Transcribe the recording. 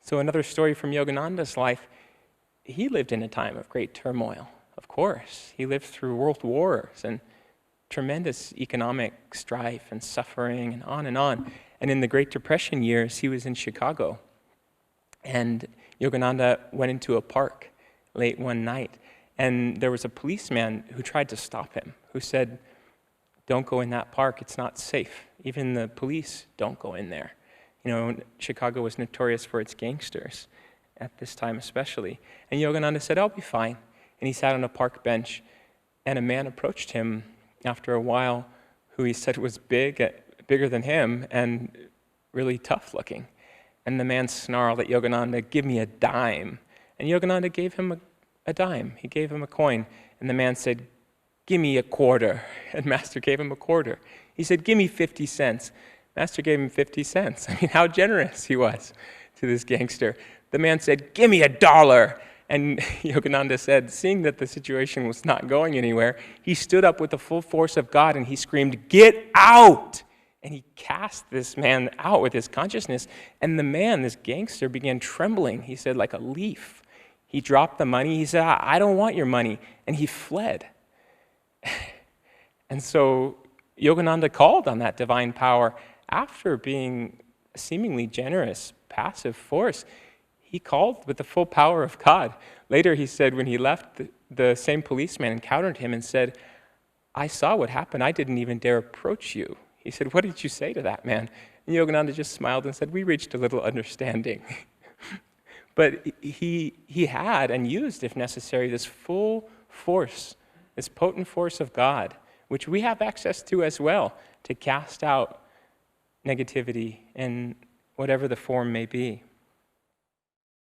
So another story from Yogananda's life, he lived in a time of great turmoil, of course. He lived through world wars and tremendous economic strife and suffering and on and on. And in the Great Depression years, he was in Chicago. And Yogananda went into a park late one night, and there was a policeman who tried to stop him, who said, "Don't go in that park, it's not safe. Even the police don't go in there." You know, Chicago was notorious for its gangsters, at this time especially. And Yogananda said, "I'll be fine." And he sat on a park bench, and a man approached him after a while who he said was bigger than him and really tough looking. And the man snarled at Yogananda, "Give me a dime." And Yogananda gave him a dime. He gave him a coin. And the man said, "Give me a quarter." And Master gave him a quarter. He said, "Give me 50 cents. Master gave him 50 cents. I mean, how generous he was to this gangster. The man said, "Give me $1. And Yogananda said, seeing that the situation was not going anywhere, he stood up with the full force of God and he screamed, "Get out!" And he cast this man out with his consciousness. And the man, this gangster, began trembling. He said, like a leaf. He dropped the money. He said, "I don't want your money." And he fled. And so Yogananda called on that divine power after being a seemingly generous, passive force. He called with the full power of God. Later he said when he left, the same policeman encountered him and said, "I saw what happened. I didn't even dare approach you." He said, "What did you say to that man?" And Yogananda just smiled and said, "We reached a little understanding." But he had and used, if necessary, this full force, this potent force of God, which we have access to as well, to cast out negativity in whatever the form may be.